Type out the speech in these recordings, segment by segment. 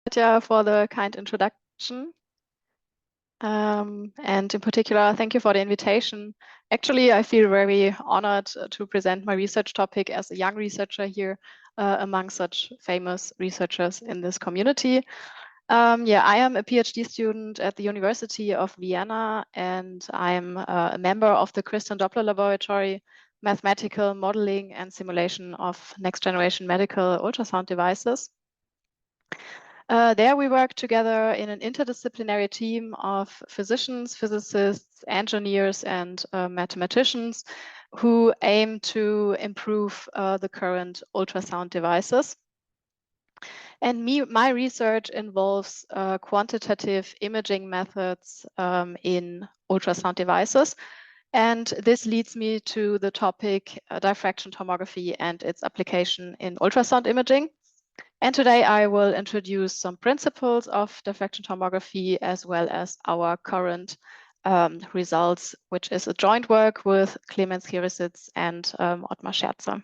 Katja, for the kind introduction. And in particular, thank you for the invitation. Actually, I feel very honored to present my research topic as a young researcher here among such famous researchers in this community. Yeah, I am a PhD student at the University of Vienna, and I'm a member of the Christian Doppler Laboratory, mathematical modeling and simulation of next generation medical ultrasound devices. There we work together in an interdisciplinary team of physicians, physicists, engineers, and mathematicians who aim to improve the current ultrasound devices. And my research involves quantitative imaging methods in ultrasound devices. And this leads me to the topic diffraction tomography and its application in ultrasound imaging. And today I will introduce some principles of diffraction tomography as well as our current results, which is a joint work with Clemens Kierisitz and Ottmar Scherzer.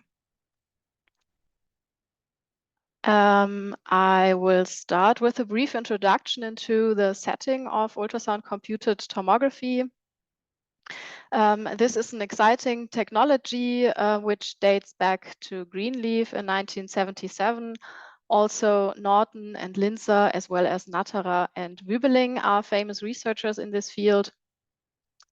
I will start with a brief introduction into the setting of ultrasound computed tomography. This is an exciting technology which dates back to Greenleaf in 1977. Also, Norton and Linzer, as well as Natterer and Wübeling are famous researchers in this field.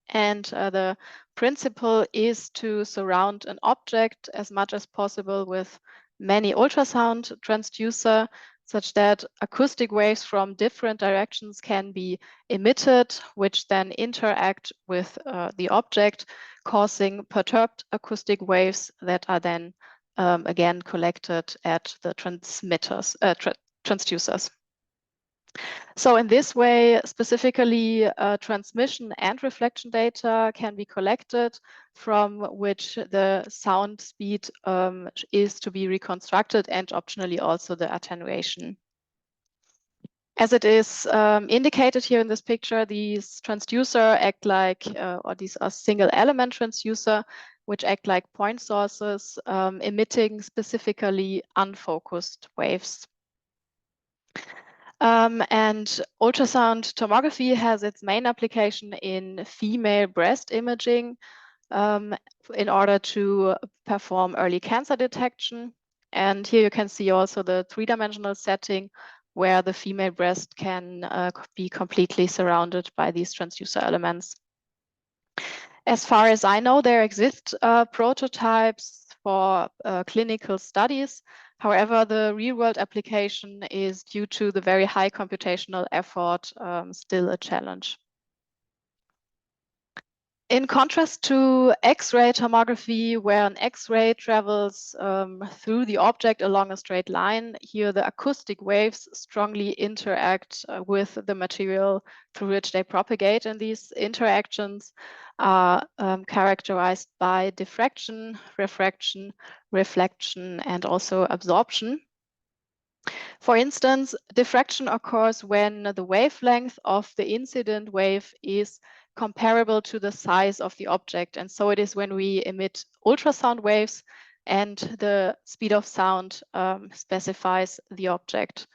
And the principle is to surround an object as much as possible with many ultrasound transducer, such that acoustic waves from different directions can be emitted, which then interact with the object, causing perturbed acoustic waves that are then again collected at the transducers. So in this way, specifically transmission and reflection data can be collected, from which the sound speed is to be reconstructed, and optionally also the attenuation. As it is indicated here in this picture, these transducer act like, or these are single element transducer, which act like point sources, emitting specifically unfocused waves. And ultrasound tomography has its main application in female breast imaging in order to perform early cancer detection. And here you can see also the three-dimensional setting where the female breast can be completely surrounded by these transducer elements. As far as I know, there exist prototypes for clinical studies. However, the real-world application is, due to the very high computational effort, still a challenge. In contrast to X-ray tomography, where an X-ray travels through the object along a straight line, here the acoustic waves strongly interact with the material through which they propagate, and these interactions are characterized by diffraction, refraction, reflection, and also absorption. For instance, diffraction occurs when the wavelength of the incident wave is comparable to the size of the object. And so it is when we emit ultrasound waves and the speed of sound specifies the object.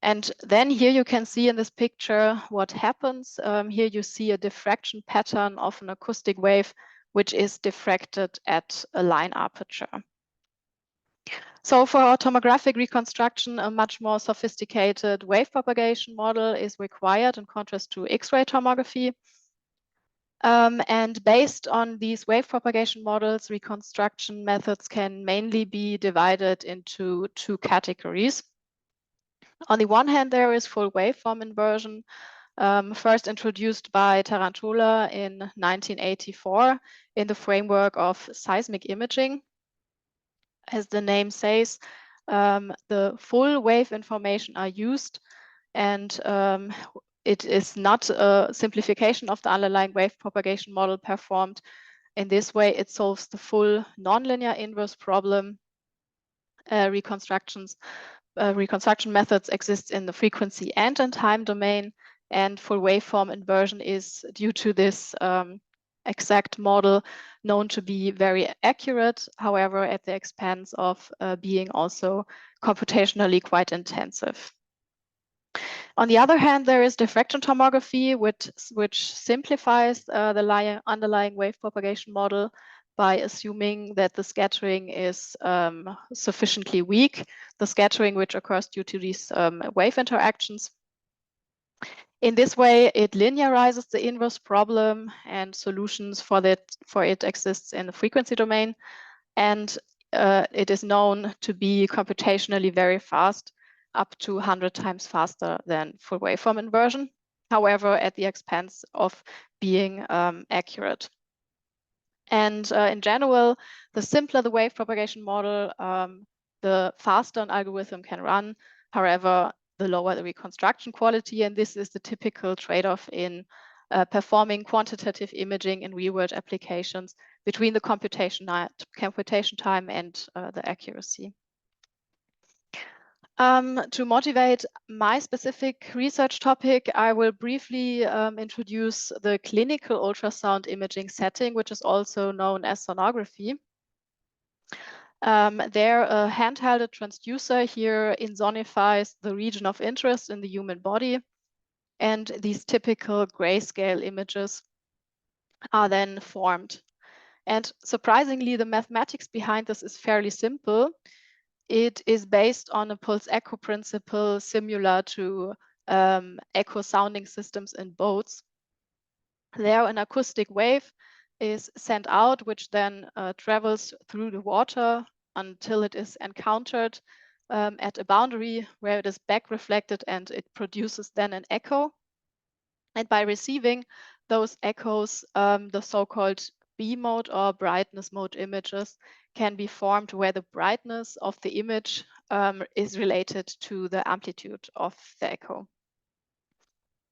And then here you can see in this picture what happens. Here you see a diffraction pattern of an acoustic wave, which is diffracted at a line aperture. So for our tomographic reconstruction, a much more sophisticated wave propagation model is required in contrast to X-ray tomography. And based on these wave propagation models, reconstruction methods can mainly be divided into two categories. On the one hand, there is full waveform inversion, first introduced by Tarantula in 1984 in the framework of seismic imaging. As the name says, the full wave information are used, and it is not a simplification of the underlying wave propagation model performed. In this way, it solves the full nonlinear inverse problem. Reconstruction methods exist in the frequency and in time domain, and full waveform inversion is, due to this exact model, known to be very accurate, however, at the expense of being also computationally quite intensive. On the other hand, there is diffraction tomography, which simplifies the underlying wave propagation model by assuming that the scattering is sufficiently weak, the scattering which occurs due to these wave interactions. In this way, it linearizes the inverse problem, and solutions for it exists in the frequency domain. And it is known to be computationally very fast, up to 100 times faster than full waveform inversion, however, at the expense of being accurate. And in general, the simpler the wave propagation model, the faster an algorithm can run. However, the lower the reconstruction quality, and this is the typical trade-off in performing quantitative imaging in real-world applications between the computation time and the accuracy. To motivate my specific research topic, I will briefly introduce the clinical ultrasound imaging setting, which is also known as sonography. There, a handheld transducer here insonifies the region of interest in the human body, and these typical grayscale images are then formed. And surprisingly, the mathematics behind this is fairly simple. It is based on a pulse echo principle similar to echo sounding systems in boats. There, an acoustic wave is sent out, which then travels through the water until it is encountered at a boundary where it is back reflected, and it produces then an echo. And by receiving those echoes, the so-called B mode or brightness mode images can be formed, where the brightness of the image is related to the amplitude of the echo.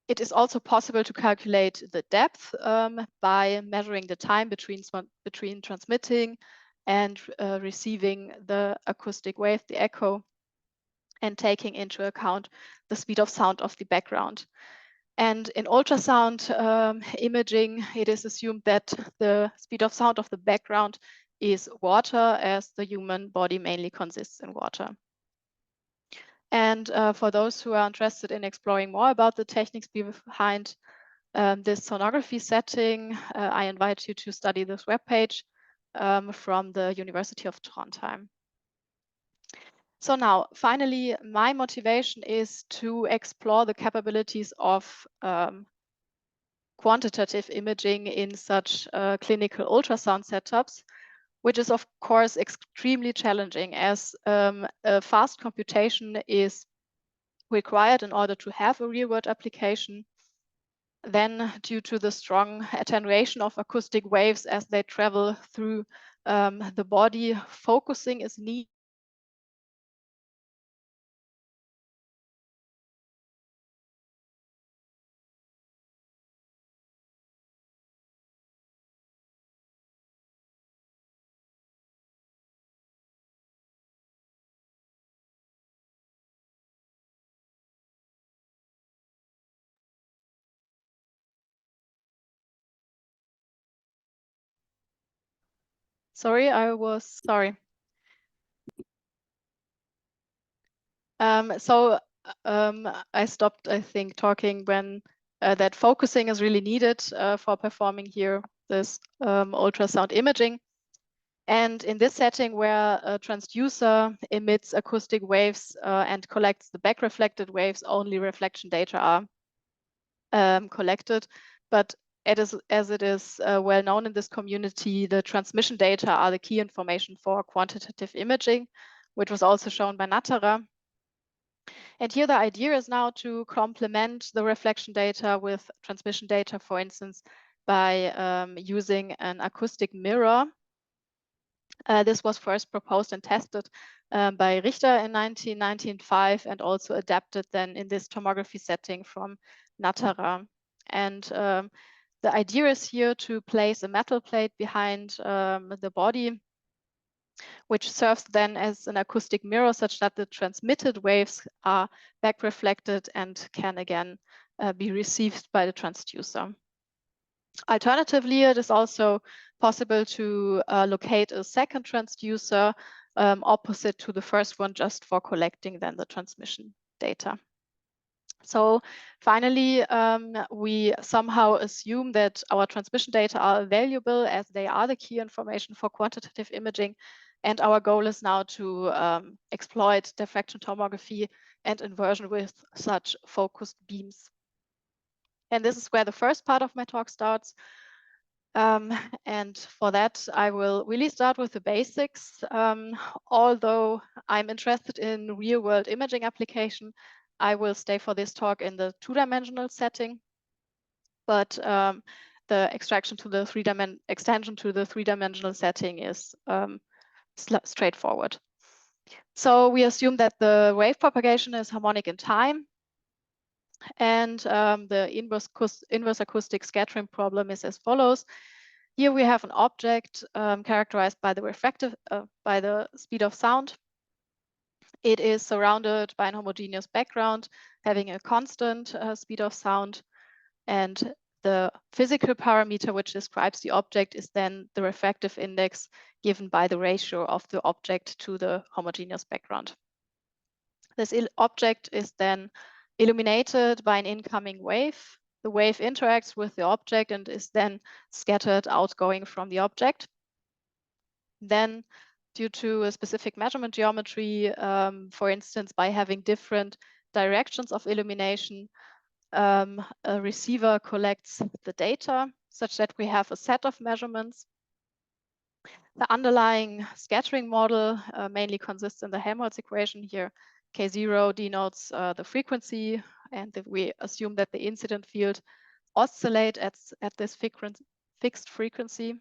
It is also possible to calculate the depth by measuring the time between transmitting and receiving the acoustic wave, the echo, and taking into account the speed of sound of the background. And in ultrasound imaging, it is assumed that the speed of sound of the background is water, as the human body mainly consists in water. And for those who are interested in exploring more about the techniques behind this sonography setting, I invite you to study this webpage from the University of Trondheim. So now, finally, my motivation is to explore the capabilities of quantitative imaging in such clinical ultrasound setups, which is of course extremely challenging, as a fast computation is required in order to have a real-world application. Then, due to the strong attenuation of acoustic waves as they travel through the body, focusing is needed. Sorry. I stopped, I think, talking when that focusing is really needed for performing here this ultrasound imaging. And in this setting, where a transducer emits acoustic waves and collects the back reflected waves, only reflection data are collected. But as it is well known in this community, the transmission data are the key information for quantitative imaging, which was also shown by Natara. And here the idea is now to complement the reflection data with transmission data, for instance, by using an acoustic mirror. This was first proposed and tested by Richter in 1995, and also adapted then in this tomography setting from Natara. And the idea is here to place a metal plate behind the body, which serves then as an acoustic mirror, such that the transmitted waves are back reflected and can again be received by the transducer. Alternatively, it is also possible to locate a second transducer opposite to the first one, just for collecting then the transmission data. So finally, we somehow assume that our transmission data are valuable as they are the key information for quantitative imaging. And our goal is now to exploit diffraction tomography and inversion with such focused beams. And this is where the first part of my talk starts. And for that, I will really start with the basics. Although I'm interested in real-world imaging application, I will stay for this talk in the two-dimensional setting. But the extension to the three-dimensional setting is straightforward. So we assume that the wave propagation is harmonic in time. And the inverse acoustic scattering problem is as follows. Here we have an object characterized by the speed of sound. It is surrounded by an homogeneous background, having a constant speed of sound. And the physical parameter which describes the object is then the refractive index given by the ratio of the object to the homogeneous background. This object is then illuminated by an incoming wave. The wave interacts with the object and is then scattered outgoing from the object. Then, due to a specific measurement geometry, for instance, by having different directions of illumination, a receiver collects the data such that we have a set of measurements. The underlying scattering model mainly consists in the Helmholtz equation here. K0 denotes the frequency, and we assume that the incident field oscillates at this fixed frequency.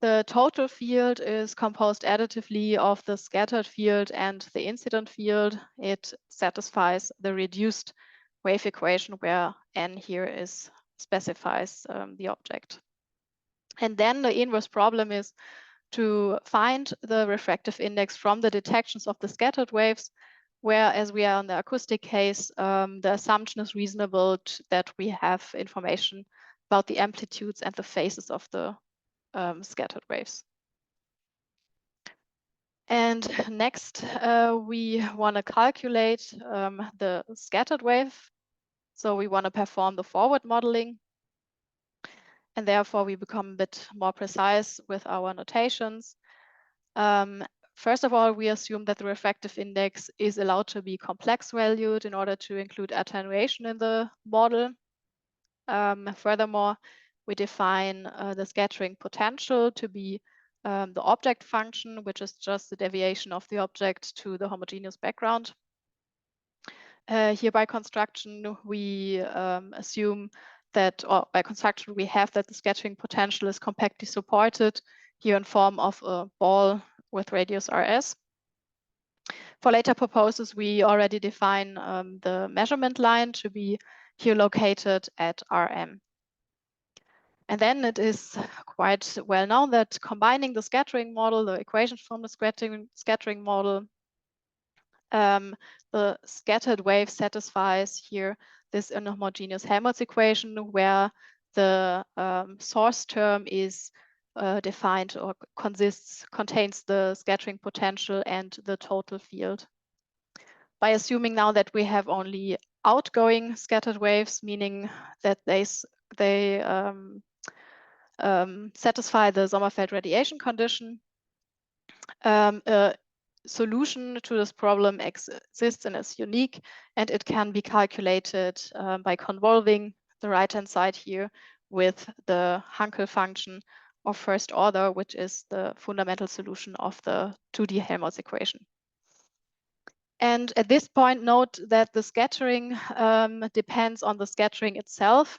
The total field is composed additively of the scattered field and the incident field. It satisfies the reduced wave equation where n here specifies the object. And then the inverse problem is to find the refractive index from the detections of the scattered waves, where, as we are in the acoustic case, the assumption is reasonable that we have information about the amplitudes and the phases of the scattered waves. And next, we want to calculate the scattered wave. So we want to perform the forward modeling. And therefore, we become a bit more precise with our notations. First of all, we assume that the refractive index is allowed to be complex valued in order to include attenuation in the model. Furthermore, we define the scattering potential to be the object function, which is just the deviation of the object to the homogeneous background. Here by construction, we assume that, or by construction, we have that the scattering potential is compactly supported here in form of a ball with radius RS. For later purposes, we already define the measurement line to be here located at RM. And then it is quite well known that combining the scattering model, the equations from the scattering model, the scattered wave satisfies here this inhomogeneous Helmholtz equation where the source term is defined or contains the scattering potential and the total field. By assuming now that we have only outgoing scattered waves, meaning that they satisfy the Sommerfeld radiation condition, a solution to this problem exists and is unique, and it can be calculated by convolving the right-hand side here with the Hankel function of first order, which is the fundamental solution of the 2D Helmholtz equation. And at this point, note that the scattering depends on the scattering itself,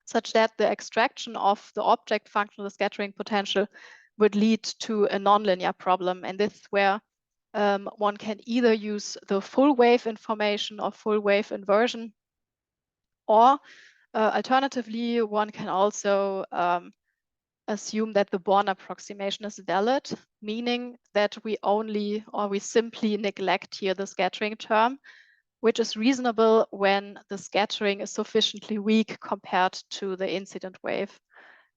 such that the extraction of the object function of the scattering potential would lead to a nonlinear problem. And this is where one can either use the full wave information or full wave inversion, or alternatively, one can also assume that the Born approximation is valid, meaning that we simply neglect here the scattering term, which is reasonable when the scattering is sufficiently weak compared to the incident wave.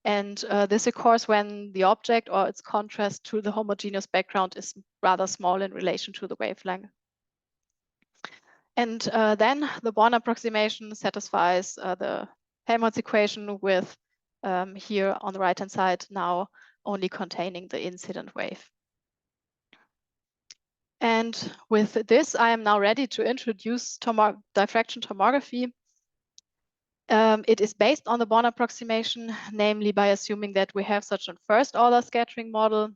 And this occurs when the object or its contrast to the homogeneous background is rather small in relation to the wavelength. And then the Born approximation satisfies the Helmholtz equation with here on the right-hand side now only containing the incident wave. And with this, I am now ready to introduce diffraction tomography. It is based on the Born approximation, namely by assuming that we have such a first-order scattering model.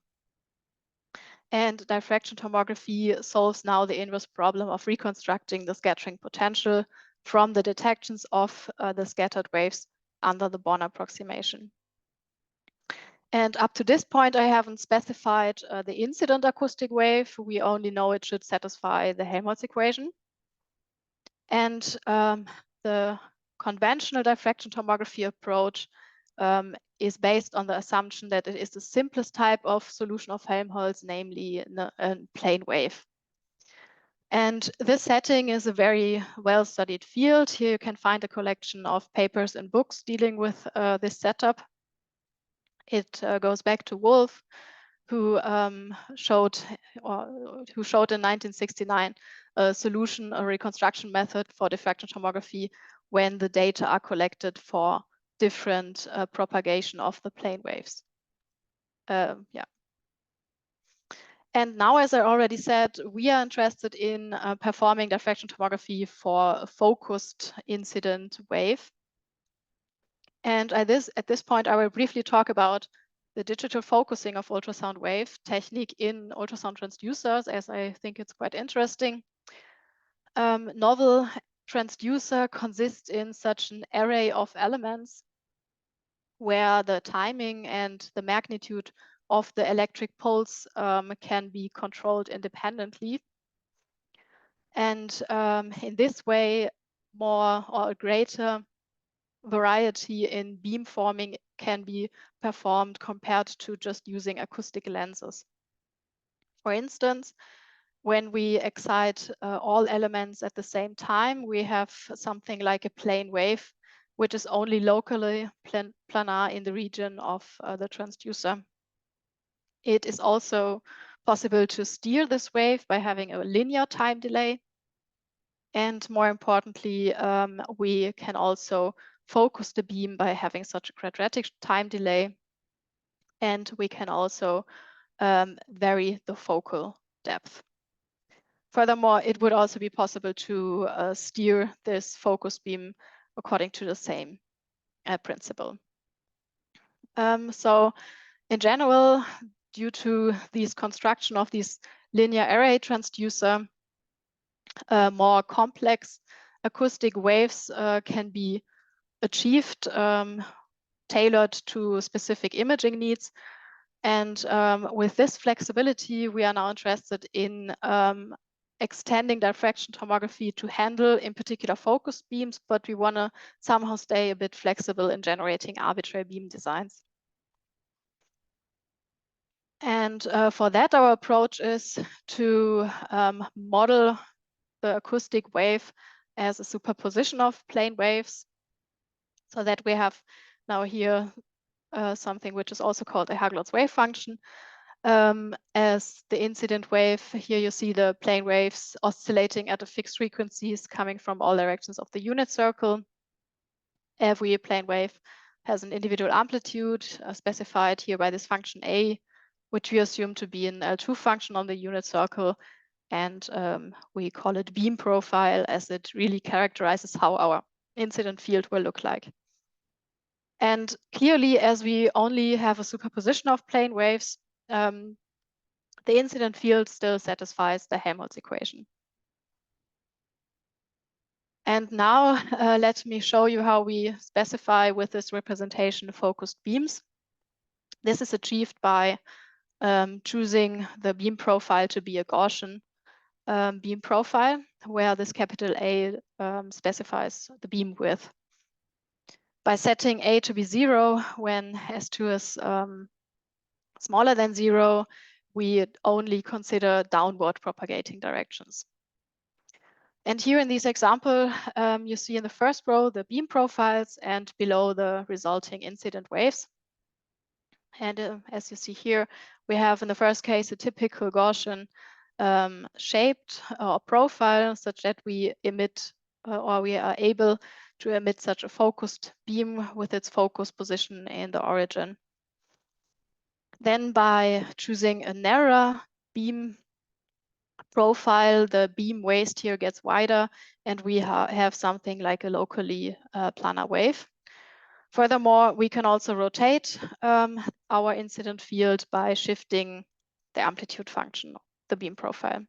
And diffraction tomography solves now the inverse problem of reconstructing the scattering potential from the detections of the scattered waves under the Born approximation. And up to this point, I haven't specified the incident acoustic wave. We only know it should satisfy the Helmholtz equation. And the conventional diffraction tomography approach is based on the assumption that it is the simplest type of solution of Helmholtz, namely a plane wave. And this setting is a very well-studied field. Here you can find a collection of papers and books dealing with this setup. It goes back to Wolf, who showed in 1969 a solution, a reconstruction method for diffraction tomography when the data are collected for different propagation of the plane waves. Yeah. And now, as I already said, we are interested in performing diffraction tomography for a focused incident wave. And at this point, I will briefly talk about the digital focusing of ultrasound wave technique in ultrasound transducers, as I think it's quite interesting. Novel transducer consists in such an array of elements where the timing and the magnitude of the electric pulse can be controlled independently. And in this way, more or a greater variety in beam forming can be performed compared to just using acoustic lenses. For instance, when we excite all elements at the same time, we have something like a plane wave, which is only locally planar in the region of the transducer. It is also possible to steer this wave by having a linear time delay. And more importantly, we can also focus the beam by having such a quadratic time delay. And we can also vary the focal depth. Furthermore, it would also be possible to steer this focus beam according to the same principle. So in general, due to this construction of these linear array transducer, more complex acoustic waves can be achieved, tailored to specific imaging needs. And with this flexibility, we are now interested in extending diffraction tomography to handle, in particular, focused beams, but we want to somehow stay a bit flexible in generating arbitrary beam designs. And for that, our approach is to model the acoustic wave as a superposition of plane waves, so that we have now here something which is also called a Haglot's wave function. As the incident wave, here you see the plane waves oscillating at a fixed frequencies coming from all directions of the unit circle. Every plane wave has an individual amplitude specified here by this function A, which we assume to be an L2 function on the unit circle. And we call it beam profile, as it really characterizes how our incident field will look like. And clearly, as we only have a superposition of plane waves, the incident field still satisfies the Helmholtz equation. And now let me show you how we specify with this representation focused beams. This is achieved by choosing the beam profile to be a Gaussian beam profile, where this capital A specifies the beam width. By setting A to be 0 when S2 is smaller than 0, we only consider downward propagating directions. And here in this example, you see in the first row the beam profiles and below the resulting incident waves. And as you see here, we have in the first case a typical Gaussian shaped or profile such that we emit or we are able to emit such a focused beam with its focus position in the origin. Then by choosing a narrower beam profile, the beam waist here gets wider and we have something like a locally planar wave. Furthermore, we can also rotate our incident field by shifting the amplitude function of the beam profile.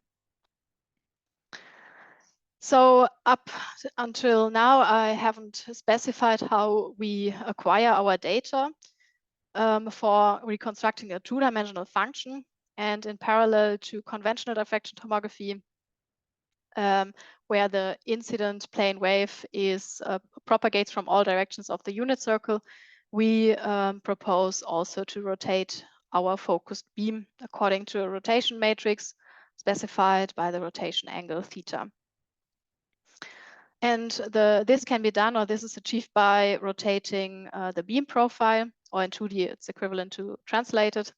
So up until now, I haven't specified how we acquire our data for reconstructing a two-dimensional function. And in parallel to conventional diffraction tomography, where the incident plane wave is propagates from all directions of the unit circle, we propose also to rotate our focused beam according to a rotation matrix specified by the rotation angle theta. And this can be done, or this is achieved by rotating the beam profile, or in 2D, it's equivalent to translated.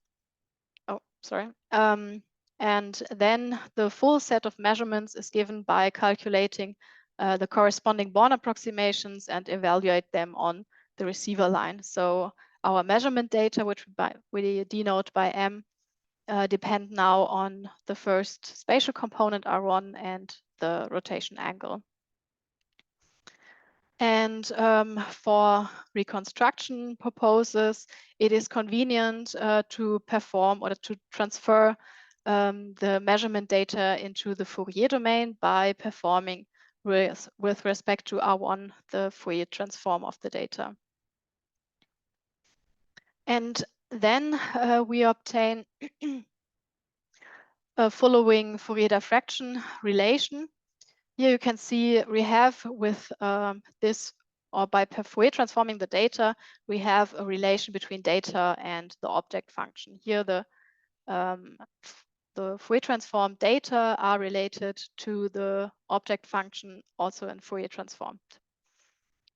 Oh, sorry. And then the full set of measurements is given by calculating the corresponding Born approximations and evaluate them on the receiver line. So our measurement data, which we denote by M, depend now on the first spatial component R1 and the rotation angle. And for reconstruction purposes, it is convenient to perform or to transfer the measurement data into the Fourier domain by performing with respect to R1, the Fourier transform of the data. And then we obtain a following Fourier diffraction relation. Here you can see we have with this, or by Fourier transforming the data, we have a relation between data and the object function. Here the Fourier transformed data are related to the object function also in Fourier transformed.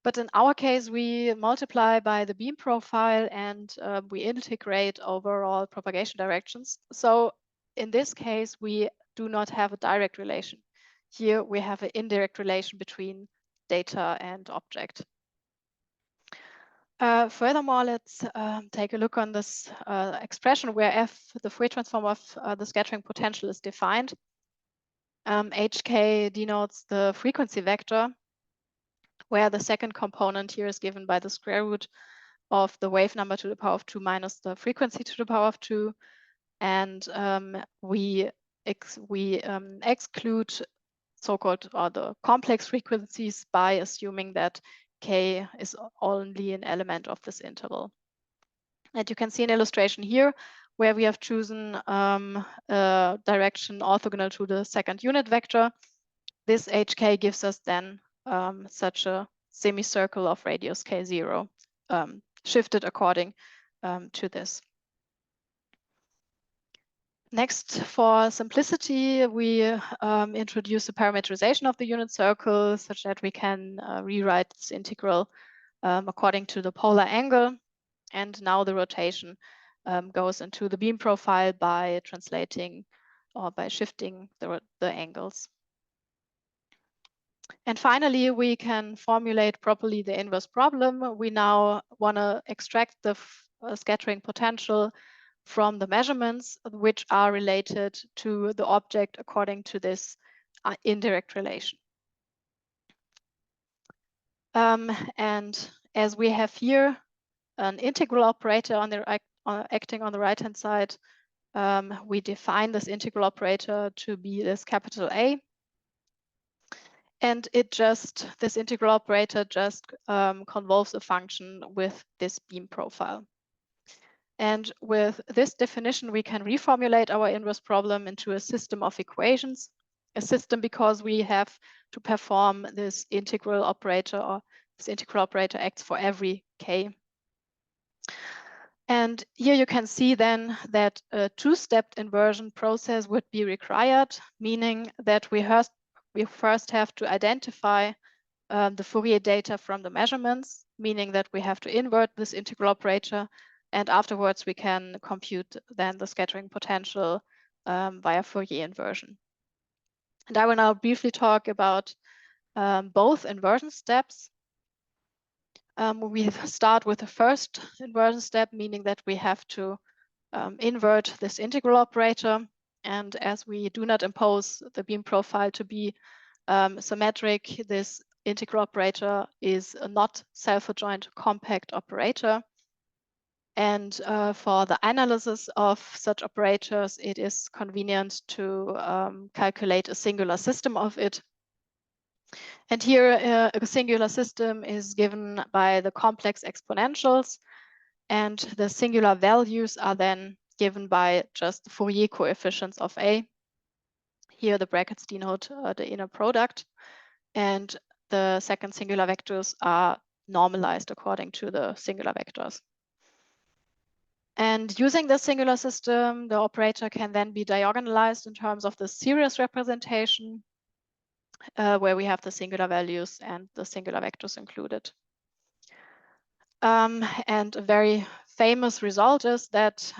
But in our case, we multiply by the beam profile and we integrate overall propagation directions. So in this case, we do not have a direct relation. Here we have an indirect relation between data and object. Furthermore, let's take a look on this expression where F, the Fourier transform of the scattering potential, is defined. HK denotes the frequency vector, where the second component here is given by the square root of the wave number to the power of 2 minus the frequency to the power of 2. And we exclude so-called or the complex frequencies by assuming that K is only an element of this interval. And you can see an illustration here where we have chosen a direction orthogonal to the second unit vector. This HK gives us then such a semicircle of radius K0 shifted according to this. Next, for simplicity, we introduce a parameterization of the unit circle such that we can rewrite this integral according to the polar angle. And now the rotation goes into the beam profile by translating or by shifting the angles. And finally, we can formulate properly the inverse problem. We now want to extract the scattering potential from the measurements which are related to the object according to this indirect relation. And as we have here an integral operator on the acting on the right-hand side, we define this integral operator to be this capital A. And this integral operator just convolves a function with this beam profile. And with this definition, we can reformulate our inverse problem into a system of equations. A system because we have to perform this integral operator, or this integral operator acts for every K. And here you can see then that a two-step inversion process would be required, meaning that we first have to identify the Fourier data from the measurements, meaning that we have to invert this integral operator, and afterwards we can compute then the scattering potential via Fourier inversion. And I will now briefly talk about both inversion steps. We start with the first inversion step, meaning that we have to invert this integral operator. And as we do not impose the beam profile to be symmetric, this integral operator is a not self-adjoint compact operator. And for the analysis of such operators, it is convenient to calculate a singular system of it. And here a singular system is given by the complex exponentials, and the singular values are then given by just the Fourier coefficients of A. Here the brackets denote the inner product, and the second singular vectors are normalized according to the singular vectors. And using the singular system, the operator can then be diagonalized in terms of the series representation, where we have the singular values and the singular vectors included. And a very famous result is that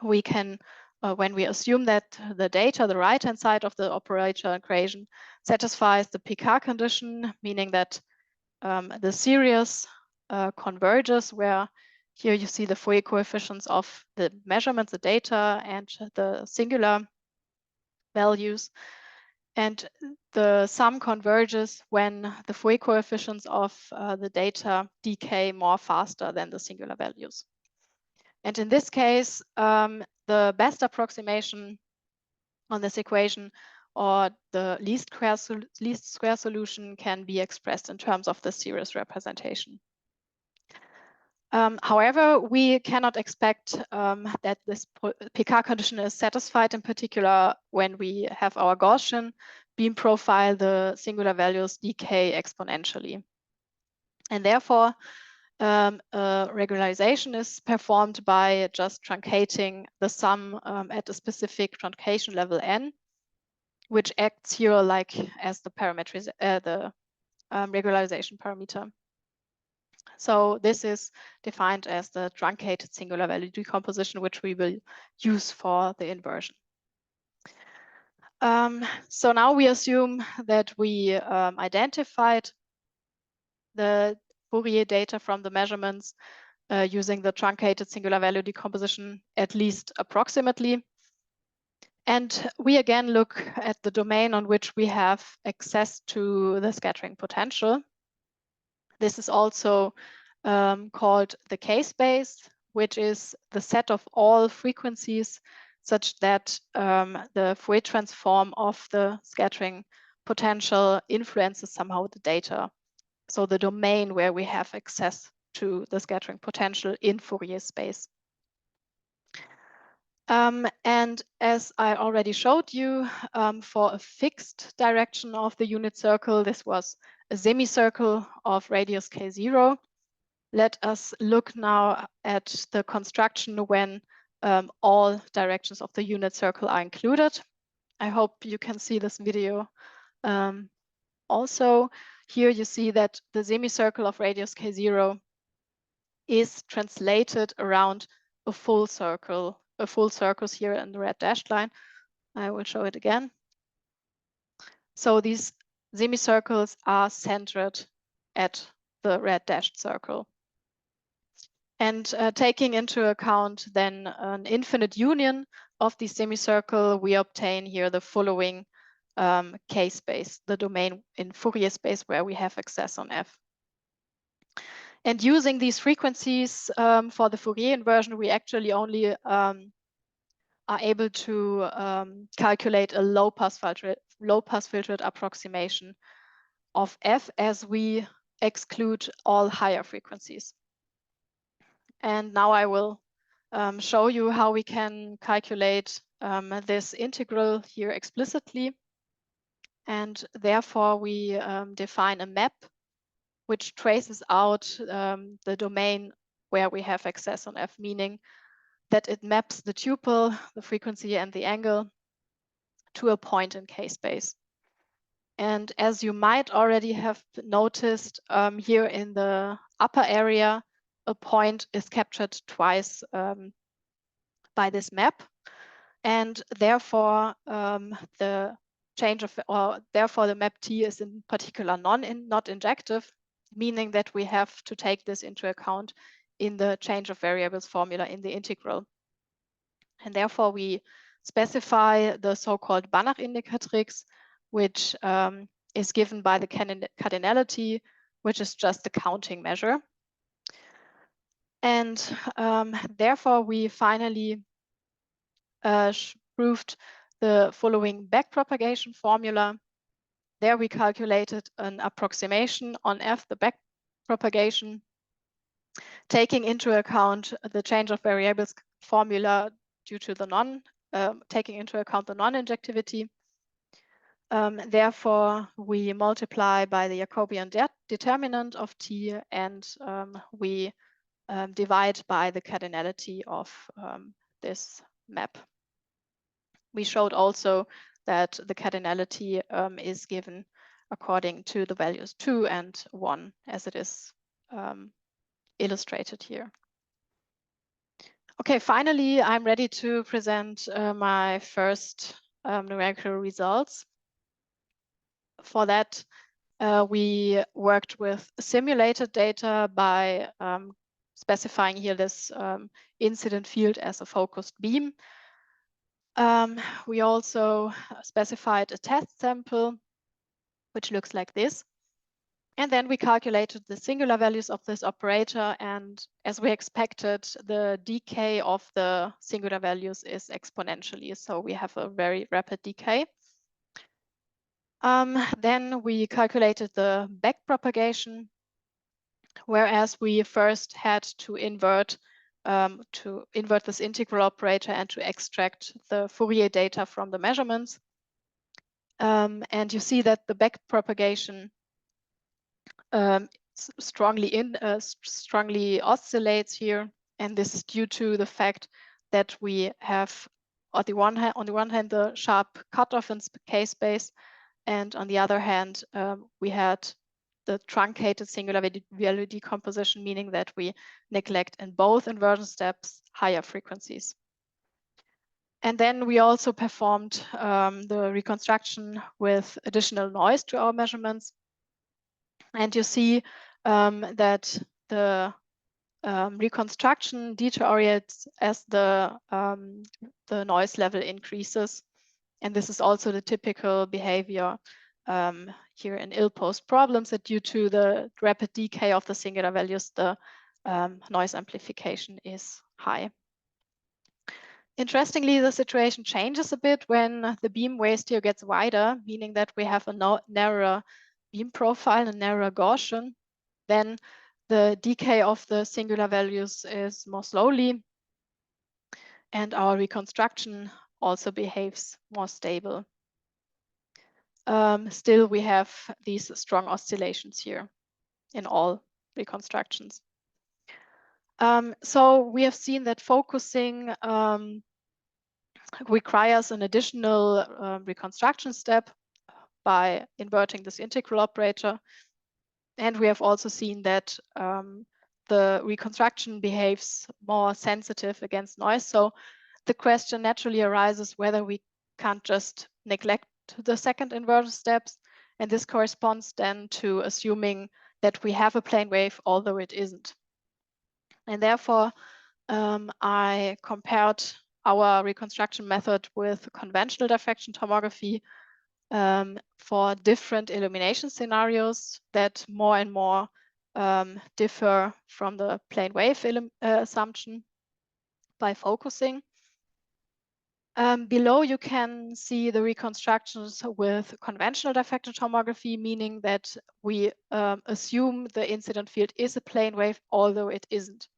we can, when we assume that the data, the right-hand side of the operator equation, satisfies the Picard condition, meaning that the series converges, where here you see the Fourier coefficients of the measurements, the data, and the singular values. And the sum converges when the Fourier coefficients of the data decay more faster than the singular values. And in this case, the best approximation on this equation, or the least square solution, can be expressed in terms of the series representation. However, we cannot expect that this Picard condition is satisfied, in particular when we have our Gaussian beam profile, the singular values decay exponentially. And therefore, regularization is performed by just truncating the sum at a specific truncation level n, which acts here like as the regularization parameter. So this is defined as the truncated singular value decomposition, which we will use for the inversion. So now we assume that we identified the Fourier data from the measurements using the truncated singular value decomposition, at least approximately. And we again look at the domain on which we have access to the scattering potential. This is also called the K-space, which is the set of all frequencies such that the Fourier transform of the scattering potential influences somehow the data. So the domain where we have access to the scattering potential in Fourier space. And as I already showed you, for a fixed direction of the unit circle, this was a semicircle of radius k0. Let us look now at the construction when all directions of the unit circle are included. I hope you can see this video. Also, here you see that the semicircle of radius k0 is translated around a full circle here in the red dashed line. I will show it again. So these semicircles are centered at the red dashed circle. And taking into account then an infinite union of the semicircle, we obtain here the following K-space, the domain in Fourier space where we have access on F. And using these frequencies for the Fourier inversion, we actually only are able to calculate a low pass filtered approximation of F, as we exclude all higher frequencies. And now I will show you how we can calculate this integral here explicitly. And therefore we define a map which traces out the domain where we have access on F, meaning that it maps the tuple, the frequency, and the angle to a point in K-space. And as you might already have noticed, here in the upper area, a point is captured twice by this map. And therefore, the map T is in particular not injective, meaning that we have to take this into account in the change of variables formula in the integral. And therefore, we specify the so-called Banach indicatrix, which is given by the cardinality, which is just the counting measure. And therefore, we finally proved the following backpropagation formula. There we calculated an approximation on F, the backpropagation, taking into account the change of variables formula due to the taking into account the non-injectivity. Therefore, we multiply by the Jacobian determinant of T, and we divide by the cardinality of this map. We showed also that the cardinality is given according to the values 2 and 1, as it is illustrated here. Okay, finally, I'm ready to present my first numerical results. For that, we worked with simulated data by specifying here this incident field as a focused beam. We also specified a test sample, which looks like this. And then we calculated the singular values of this operator. And as we expected, the decay of the singular values is exponentially. So we have a very rapid decay. Then we calculated the backpropagation, whereas we first had to invert this integral operator and to extract the Fourier data from the measurements. And you see that the backpropagation strongly oscillates here, and this is due to the fact that we have on the one hand the sharp cutoff in k-space, and on the other hand we had the truncated singular value decomposition, meaning that we neglect in both inversion steps higher frequencies. And then we also performed the reconstruction with additional noise to our measurements. And you see that the reconstruction deteriorates as the noise level increases. And this is also the typical behavior here in ill-posed problems, that due to the rapid decay of the singular values, the noise amplification is high. Interestingly, the situation changes a bit when the beam waist here gets wider, meaning that we have a narrower beam profile, a narrower Gaussian. Then the decay of the singular values is more slowly, and our reconstruction also behaves more stable. Still, we have these strong oscillations here in all reconstructions. So we have seen that focusing requires an additional reconstruction step by inverting this integral operator. And we have also seen that the reconstruction behaves more sensitive against noise. So the question naturally arises whether we can't just neglect the second inversion steps. And this corresponds then to assuming that we have a plane wave, although it isn't. And therefore, I compared our reconstruction method with conventional diffraction tomography for different illumination scenarios that more and more differ from the plane wave assumption by focusing. Below you can see the reconstructions with conventional diffraction tomography, meaning that we assume the incident field is a plane wave, although it isn't.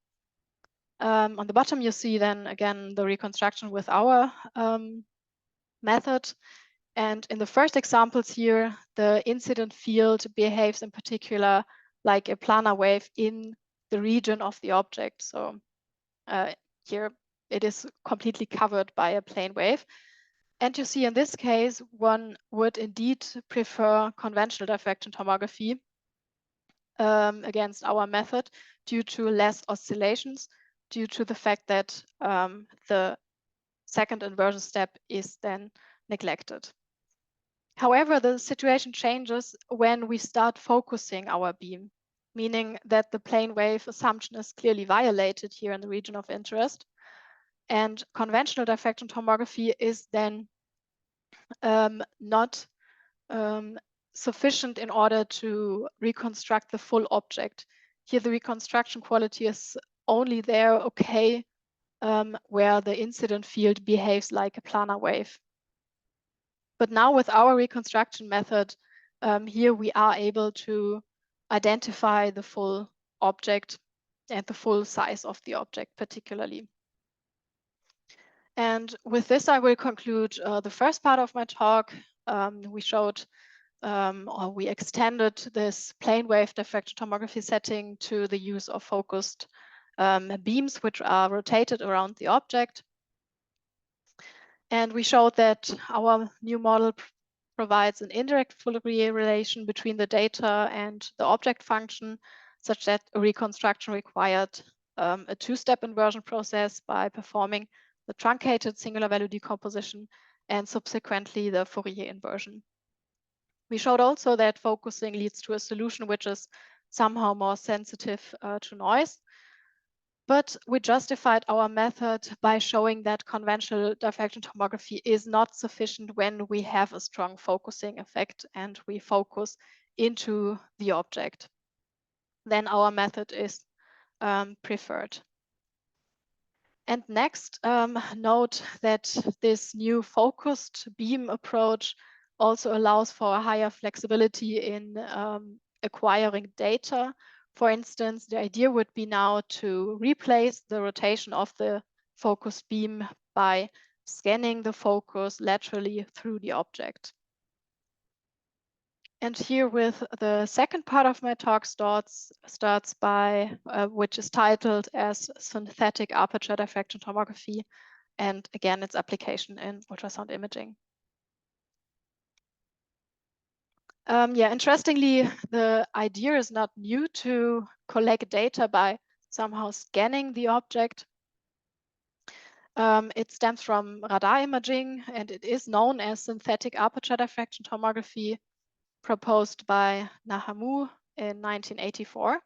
On the bottom you see then again the reconstruction with our method. And in the first examples here, the incident field behaves in particular like a planar wave in the region of the object. So here it is completely covered by a plane wave. And you see in this case, one would indeed prefer conventional diffraction tomography against our method due to less oscillations, due to the fact that the second inversion step is then neglected. However, the situation changes when we start focusing our beam, meaning that the plane wave assumption is clearly violated here in the region of interest. And conventional diffraction tomography is then not sufficient in order to reconstruct the full object. Here, the reconstruction quality is only there, okay, where the incident field behaves like a planar wave. But now with our reconstruction method, here we are able to identify the full object and the full size of the object particularly. And with this, I will conclude the first part of my talk. We showed or we extended this plane wave diffraction tomography setting to the use of focused beams, which are rotated around the object. And we showed that our new model provides an indirect Fourier relation between the data and the object function, such that a reconstruction required a two-step inversion process by performing the truncated singular value decomposition and subsequently the Fourier inversion. We showed also that focusing leads to a solution which is somehow more sensitive to noise. But we justified our method by showing that conventional diffraction tomography is not sufficient when we have a strong focusing effect and we focus into the object. Then our method is preferred. And next, note that this new focused beam approach also allows for a higher flexibility in acquiring data. For instance, the idea would be now to replace the rotation of the focused beam by scanning the focus laterally through the object. And here with the second part of my talk starts by, which is titled as synthetic aperture diffraction tomography, and again, its application in ultrasound imaging. Interestingly, the idea is not new to collect data by somehow scanning the object. It stems from radar imaging, and it is known as synthetic aperture diffraction tomography, proposed by Nahamu in 1984.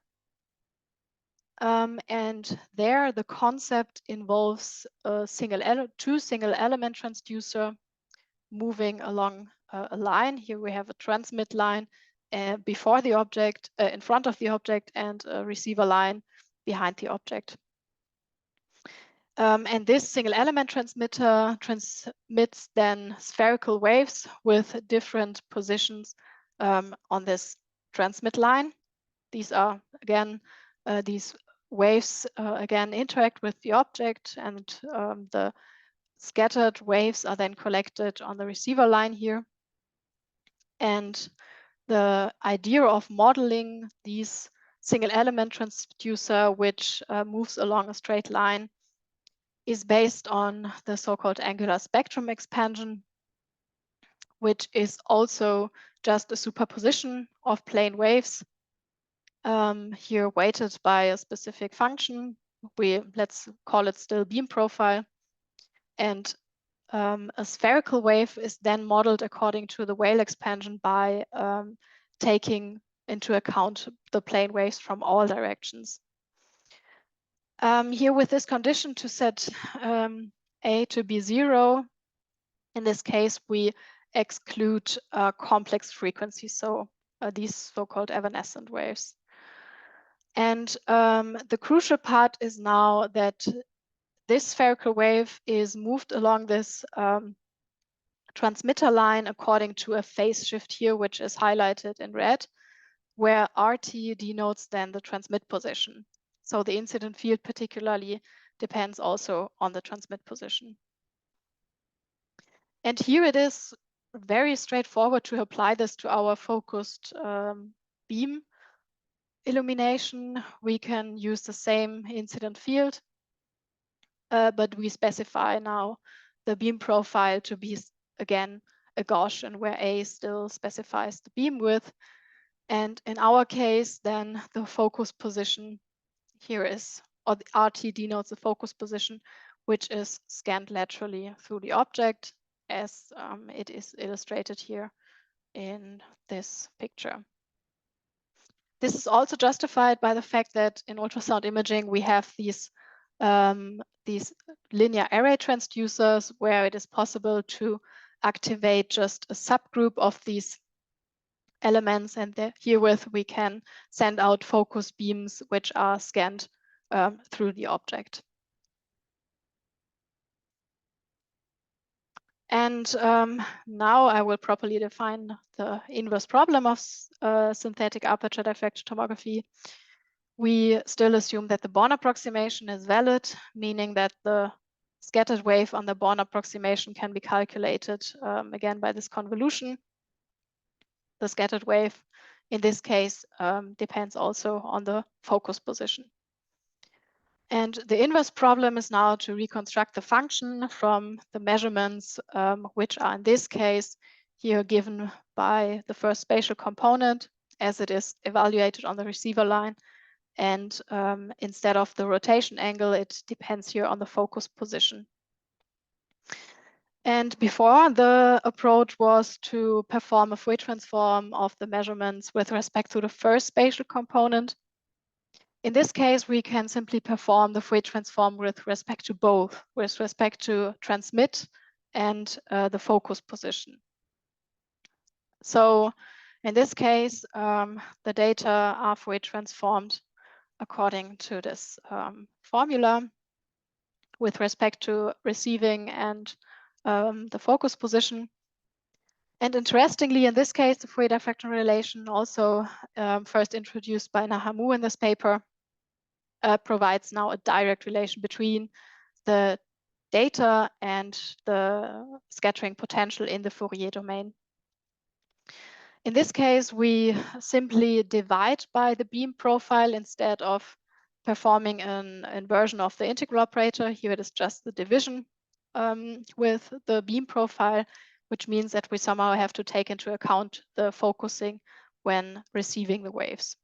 And there the concept involves two single element transducer moving along a line. Here we have a transmit line before the object, in front of the object, and a receiver line behind the object. And this single element transmitter transmits then spherical waves with different positions on this transmit line. These are, again, these waves, again, interact with the object, and the scattered waves are then collected on the receiver line here. And the idea of modeling these single element transducer, which moves along a straight line, is based on the so-called angular spectrum expansion, which is also just a superposition of plane waves, here weighted by a specific function. Let's call it still beam profile. And a spherical wave is then modeled according to the Weyl expansion by taking into account the plane waves from all directions. Here with this condition to set A to be 0, in this case, we exclude complex frequencies, so these so-called evanescent waves. And the crucial part is now that this spherical wave is moved along this transmitter line according to a phase shift here, which is highlighted in red, where RT denotes then the transmit position. So the incident field particularly depends also on the transmit position. And here it is very straightforward to apply this to our focused beam illumination. We can use the same incident field, but we specify now the beam profile to be, again, a Gaussian, where A still specifies the beam width. And in our case, then the focus position here is, or the RT denotes the focus position, which is scanned laterally through the object, as it is illustrated here in this picture. This is also justified by the fact that in ultrasound imaging, we have these linear array transducers where it is possible to activate just a subgroup of these elements, and herewith we can send out focus beams which are scanned through the object. And now I will properly define the inverse problem of synthetic aperture diffraction tomography. We still assume that the Born approximation is valid, meaning that the scattered wave on the Born approximation can be calculated again by this convolution. The scattered wave in this case depends also on the focus position. And the inverse problem is now to reconstruct the function from the measurements, which are in this case here given by the first spatial component as it is evaluated on the receiver line. And instead of the rotation angle, it depends here on the focus position. And before, the approach was to perform a Fourier transform of the measurements with respect to the first spatial component. In this case, we can simply perform the Fourier transform with respect to both, with respect to transmit and the focus position. So in this case, the data are Fourier transformed according to this formula with respect to receiving and the focus position. And interestingly, in this case, the Fourier diffraction relation, also first introduced by Nahamu in this paper, provides now a direct relation between the data and the scattering potential in the Fourier domain. In this case, we simply divide by the beam profile instead of performing an inversion of the integral operator. Here it is just the division with the beam profile, which means that we somehow have to take into account the focusing when receiving the waves.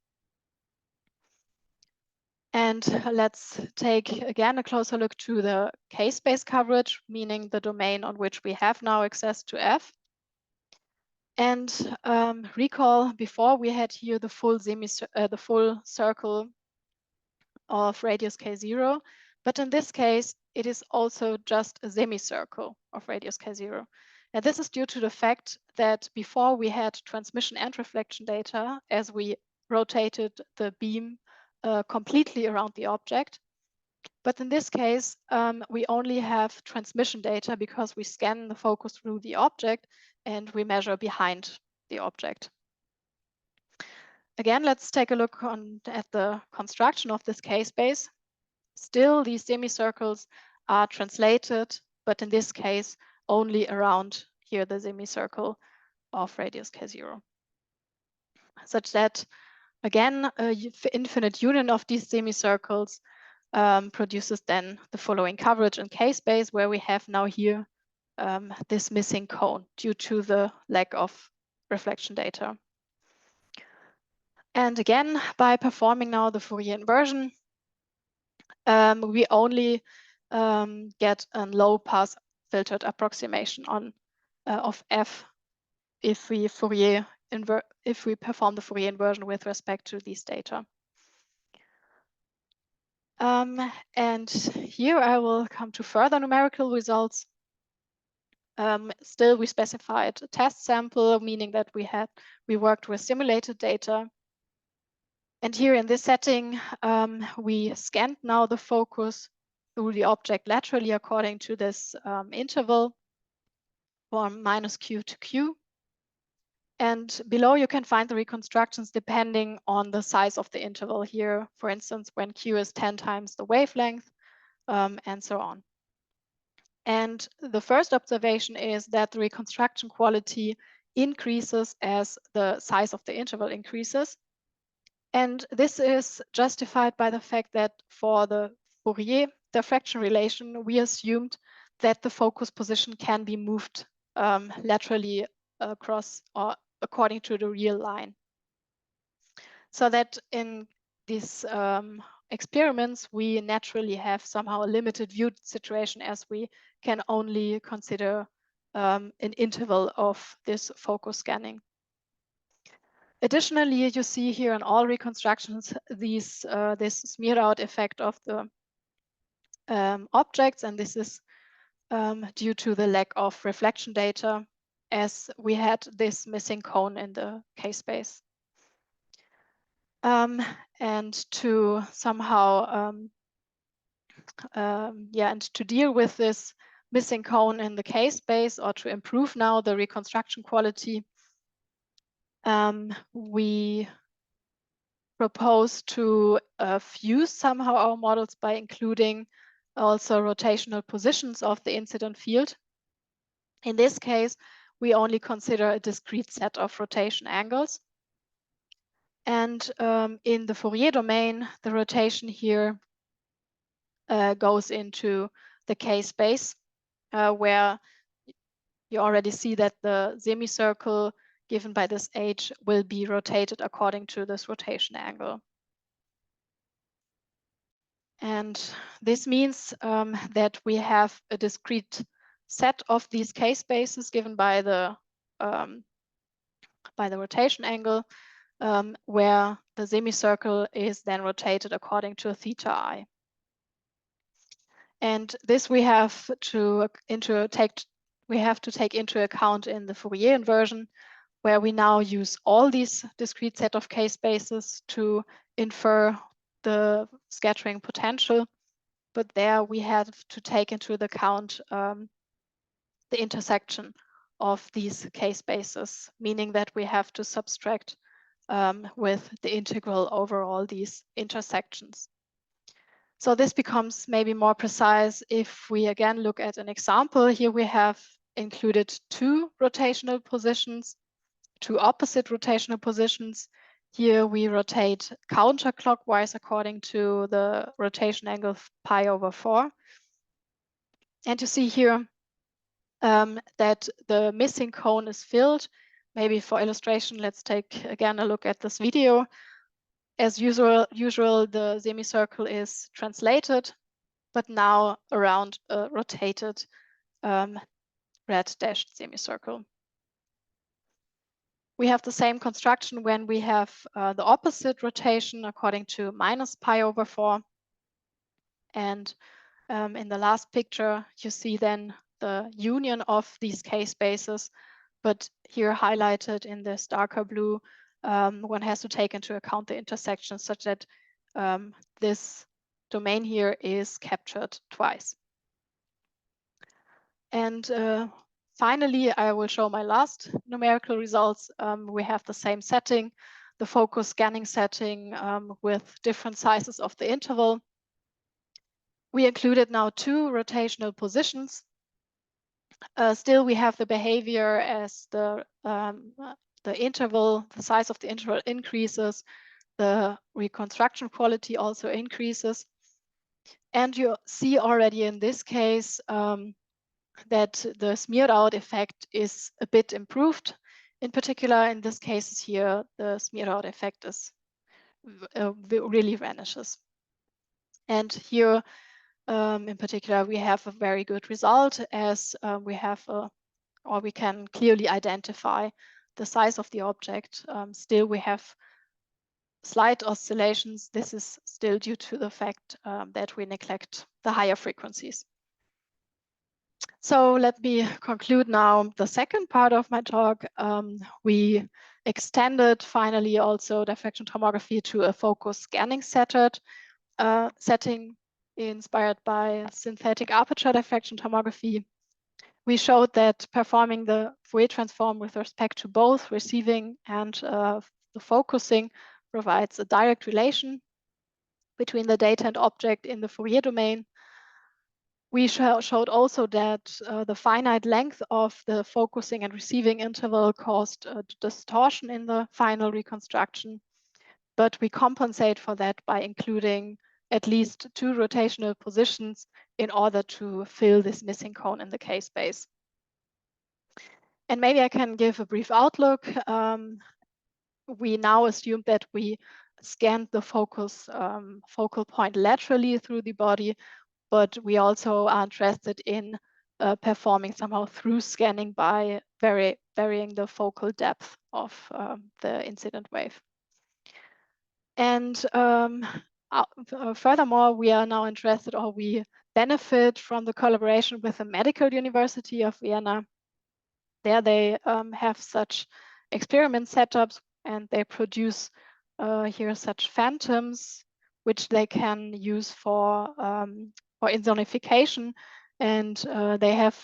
And let's take again a closer look to the K-space coverage, meaning the domain on which we have now access to F. And recall before we had here the full circle of radius K0, but in this case, it is also just a semicircle of radius K0. And this is due to the fact that before we had transmission and reflection data as we rotated the beam completely around the object. But in this case, we only have transmission data because we scan the focus through the object and we measure behind the object. Again, let's take a look at the construction of this K-space. Still, these semicircles are translated, but in this case, only around here the semicircle of radius K0. Such that, again, an infinite union of these semicircles produces then the following coverage in K-space, where we have now here this missing cone due to the lack of reflection data. And again, by performing now the Fourier inversion, we only get a low pass filtered approximation of F if we perform the Fourier inversion with respect to these data. And here I will come to further numerical results. Still, we specified a test sample, meaning that we worked with simulated data. And here in this setting, we scanned now the focus through the object laterally according to this interval from -q to q. And below you can find the reconstructions depending on the size of the interval here. For instance, when q is 10 times the wavelength, and so on. And the first observation is that the reconstruction quality increases as the size of the interval increases. And this is justified by the fact that for the Fourier diffraction relation, we assumed that the focus position can be moved laterally across or according to the real line. So that in this experiments, we naturally have somehow a limited view situation, as we can only consider an interval of this focus scanning. Additionally, you see here in all reconstructions this smear out effect of the objects, and this is due to the lack of reflection data, as we had this missing cone in the K-space. And to somehow, and to deal with this missing cone in the K-space, or to improve now the reconstruction quality, we propose to fuse somehow our models by including also rotational positions of the incident field. In this case, we only consider a discrete set of rotation angles. And in the Fourier domain, the rotation here goes into the K-space, where you already see that the semicircle given by this H will be rotated according to this rotation angle. And this means that we have a discrete set of these K-spaces given by the rotation angle, where the semicircle is then rotated according to theta I. And this we have to take into account in the Fourier inversion, where we now use all these discrete set of K-spaces to infer the scattering potential. But there we have to take into account the intersection of these K-spaces, meaning that we have to subtract with the integral over all these intersections. So this becomes maybe more precise if we again look at an example. Here we have included two rotational positions, two opposite rotational positions. Here we rotate counterclockwise according to the rotation angle pi over 4. And you see here that the missing cone is filled. Maybe for illustration, let's take again a look at this video. As usual, the semicircle is translated, but now around a rotated red dashed semicircle. We have the same construction when we have the opposite rotation according to minus pi over 4. And in the last picture, you see then the union of these K-spaces, but here highlighted in this darker blue, one has to take into account the intersections such that this domain here is captured twice. And finally, I will show my last numerical results. We have the same setting, the focus scanning setting with different sizes of the interval. We included now two rotational positions. Still, we have the behavior as the interval, the size of the interval increases, the reconstruction quality also increases. And you see already in this case that the smeared out effect is a bit improved. In particular, in this case here, the smeared out effect is really vanishes. And here, in particular, we have a very good result, as we have or we can clearly identify the size of the object. Still, we have slight oscillations. This is still due to the fact that we neglect the higher frequencies. So let me conclude now the second part of my talk. We extended finally also diffraction tomography to a focus scanning setting inspired by synthetic aperture diffraction tomography. We showed that performing the Fourier transform with respect to both receiving and the focusing provides a direct relation between the data and object in the Fourier domain. We showed also that the finite length of the focusing and receiving interval caused distortion in the final reconstruction, but we compensate for that by including at least two rotational positions in order to fill this missing cone in the K-space. And maybe I can give a brief outlook. We now assume that we scanned the focal point laterally through the body, but we also are interested in performing somehow through scanning by varying the focal depth of the incident wave. And furthermore, we are now interested, or we benefit from the collaboration with the Medical University of Vienna. There they have such experiment setups, and they produce here such phantoms, which they can use for insonification. And they have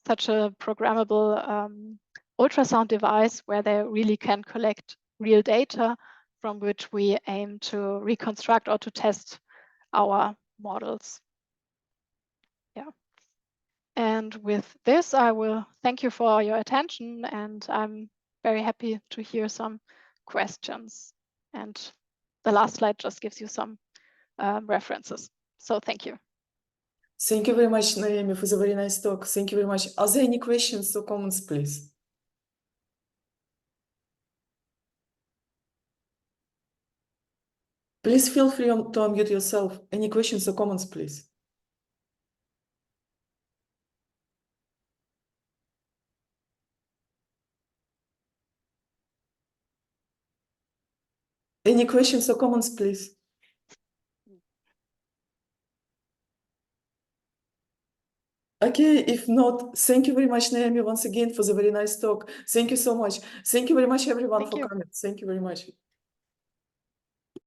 such a programmable ultrasound device where they really can collect real data from which we aim to reconstruct or to test our models. Yeah. And with this, I will thank you for your attention, and I'm very happy to hear some questions. And the last slide just gives you some references. So thank you. Thank you very much, Noemi, for the very nice talk. Thank you very much. Are there any questions or comments, please? Please feel free to unmute yourself. Any questions or comments, please? Any questions or comments, please? Okay, if not, thank you very much, Noemi, once again for the very nice talk. Thank you so much. Thank you very much, everyone, for coming. Thank you very much.